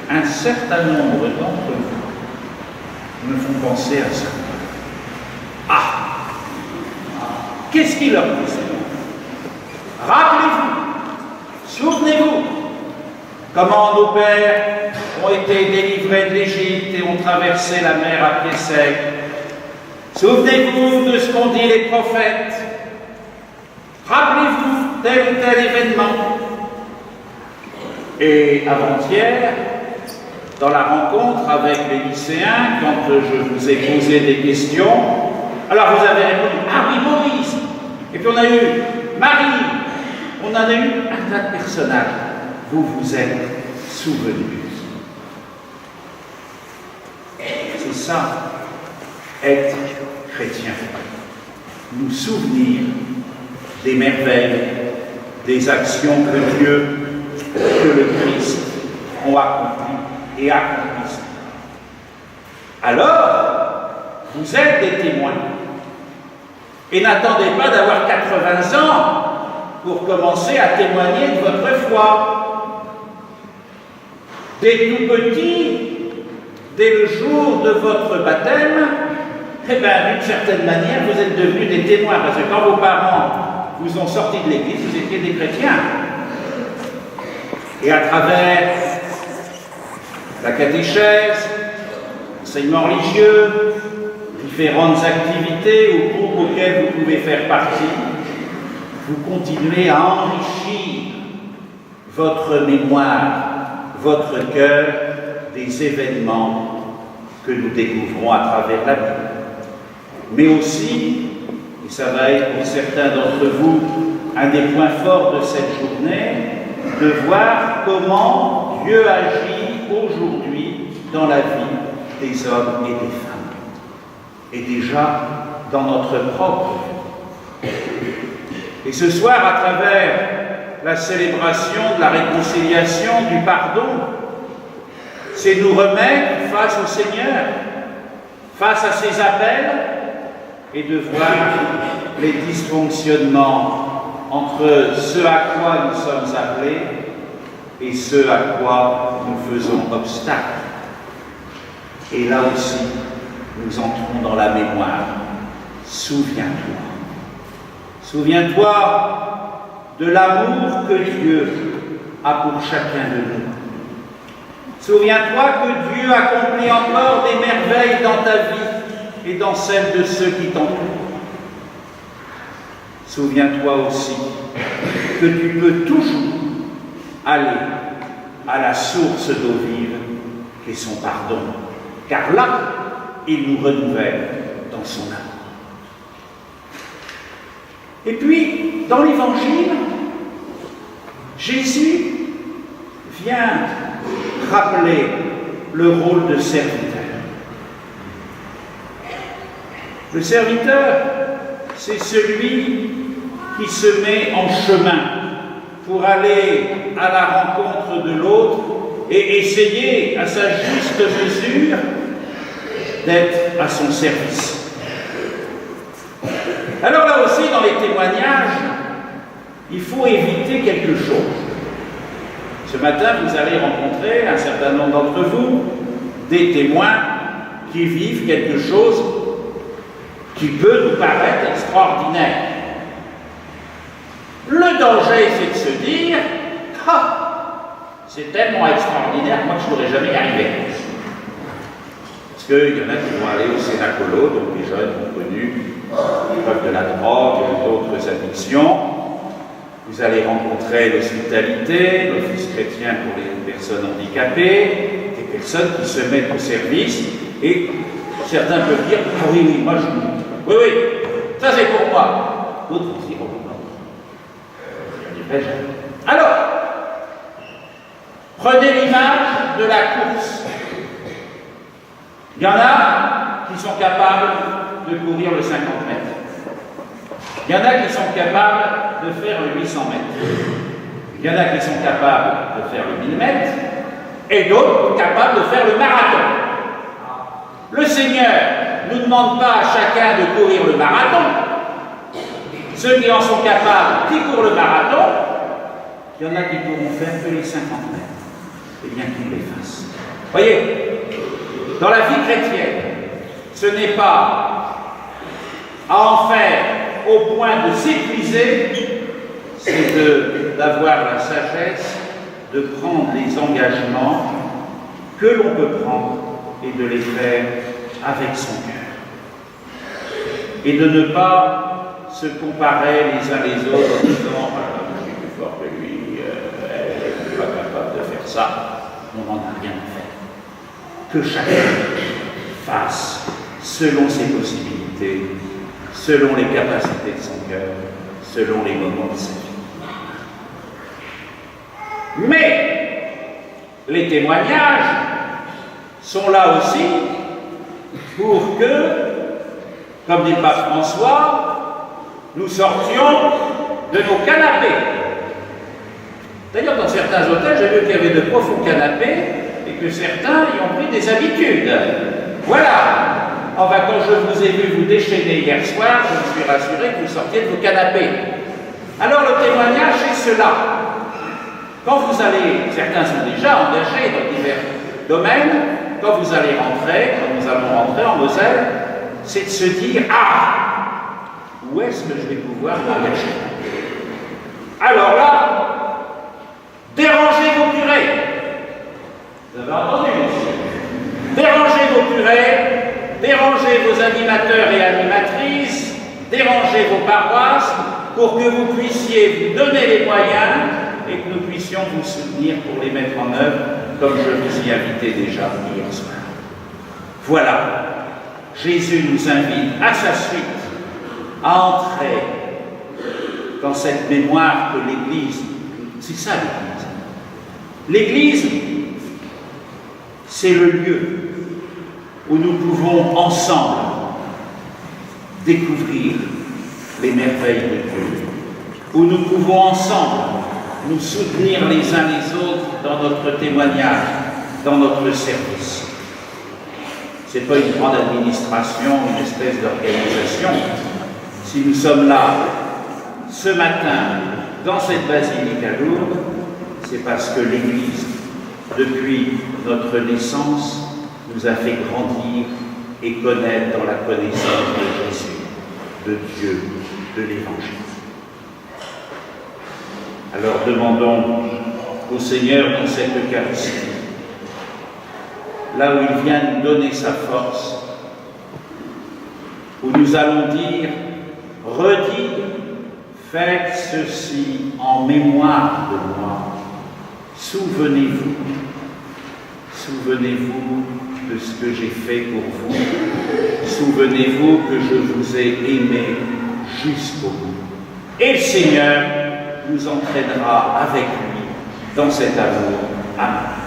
un certain nombre d'entre vous me font penser à ça. Ah! Qu'est-ce qui leur dit ça? Rappelez-vous, souvenez-vous, comment nos pères ont été délivrés de l'Égypte et ont traversé la mer à pied sec. Souvenez-vous de ce qu'ont dit les prophètes. Rappelez-vous tel ou tel événement. Et avant-hier, dans la rencontre avec les lycéens, quand je vous ai posé des questions, alors vous avez répondu « Ah oui, Moïse !» Et puis on a eu Marie, on en a eu un tas de personnages. Vous vous êtes souvenus. C'est ça, être chrétien. Nous souvenir des merveilles, des actions que Dieu, que le Christ ont accomplies et accomplissent. Alors, vous êtes des témoins. Et n'attendez pas d'avoir 80 ans pour commencer à témoigner de votre foi. Dès tout petit, dès le jour de votre baptême, eh bien, d'une certaine manière, vous êtes devenus des témoins, parce que quand vos parents vous ont sorti de l'église, vous étiez des chrétiens. Et à travers la catéchèse, l'enseignement religieux, différentes activités ou groupes auxquels vous pouvez faire partie, vous continuez à enrichir votre mémoire, votre cœur des événements que nous découvrons à travers la Bible. Mais aussi, et ça va être pour certains d'entre vous un des points forts de cette journée, de voir comment Dieu agit aujourd'hui dans la vie des hommes et des femmes. Et déjà dans notre propre vie. Et ce soir, à travers la célébration de la réconciliation, du pardon, c'est nous remettre face au Seigneur, face à ses appels, et de voir les dysfonctionnements entre ce à quoi nous sommes appelés et ce à quoi nous faisons obstacle. Et là aussi, nous entrons dans la mémoire. Souviens-toi. Souviens-toi de l'amour que Dieu a pour chacun de nous. Souviens-toi que Dieu accomplit encore des merveilles dans ta vie et dans celle de ceux qui t'entourent. Souviens-toi aussi que tu peux toujours aller à la source d'eau vive qui est son pardon, car là, il nous renouvelle dans son amour. Et puis, dans l'Évangile, Jésus vient rappeler le rôle de serviteur. Le serviteur, c'est celui qui se met en chemin pour aller à la rencontre de l'autre et essayer, à sa juste mesure, d'être à son service. Alors là aussi, dans les témoignages, il faut éviter quelque chose. Ce matin, vous allez rencontrer, un certain nombre d'entre vous, des témoins qui vivent quelque chose qui peut nous paraître extraordinaire. Le danger, c'est de se dire « Ah, c'est tellement extraordinaire, moi je ne pourrais jamais y arriver. » Parce qu'il y en a qui vont aller au Sénacolo, donc les jeunes ont connu l'épreuve de la drogue, d'autres addictions. Vous allez rencontrer l'hospitalité, l'office chrétien pour les personnes handicapées, des personnes qui se mettent au service, et certains peuvent dire « Ah oui, oui, moi je... Oui, oui, ça c'est pour moi. » D'autres vont dire « Oh non. » Alors, prenez l'image de la course. Il y en a qui sont capables de courir le 50 mètres. Il y en a qui sont capables de faire le 800 mètres. Il y en a qui sont capables de faire le 1000 mètres. Et d'autres capables de faire le marathon. Le Seigneur ne nous demande pas à chacun de courir le marathon. Ceux qui en sont capables, qui courent le marathon, il y en a qui pourront faire que les 50 mètres. eh bien qu'il les fasse. Voyez, dans la vie chrétienne, ce n'est pas à en faire au point de s'épuiser, c'est d'avoir la sagesse de prendre les engagements que l'on peut prendre et de les faire avec son cœur. Et de ne pas se comparer les uns les autres en disant « je suis plus fort que lui, elle n'est pas capable de faire ça ». On n'en a rien à faire. Que chacun fasse selon ses possibilités, selon les capacités de son cœur, selon les moments de sa vie. Mais les témoignages sont là aussi pour que, comme dit le pape François, nous sortions de nos canapés. D'ailleurs, dans certains hôtels, j'ai vu qu'il y avait de profonds canapés et que certains y ont pris des habitudes. Voilà. Enfin, quand je vous ai vu vous déchaîner hier soir, je me suis rassuré que vous sortiez de vos canapés. Alors, le témoignage, c'est cela. Quand vous allez, certains sont déjà engagés dans divers domaines, quand vous allez rentrer, quand nous allons rentrer en Moselle, c'est de se dire « Ah, où est-ce que je vais pouvoir m'engager ?» Alors là, dérangez vos curés. Vous avez entendu, monsieur? Dérangez vos curés, dérangez vos animateurs et animatrices, dérangez vos paroisses pour que vous puissiez vous donner les moyens et que nous puissions vous soutenir pour les mettre en œuvre, comme je vous y invitais déjà hier soir. Voilà, Jésus nous invite à sa suite à entrer dans cette mémoire que l'Église, c'est ça l'Église. L'Église, c'est le lieu où nous pouvons ensemble découvrir les merveilles de Dieu, où nous pouvons ensemble nous soutenir les uns les autres dans notre témoignage, dans notre service. Ce n'est pas une grande administration, une espèce d'organisation. Si nous sommes là ce matin dans cette basilique à Lourdes, c'est parce que l'Église, depuis notre naissance, nous a fait grandir et connaître dans la connaissance de Jésus, de Dieu, de l'Évangile. Alors demandons au Seigneur dans cette Eucharistie, là où il vient nous donner sa force, où nous allons dire, redire, faites ceci en mémoire de moi. Souvenez-vous de ce que j'ai fait pour vous. Souvenez-vous que je vous ai aimé jusqu'au bout. Et le Seigneur nous entraînera avec lui dans cet amour. Amen.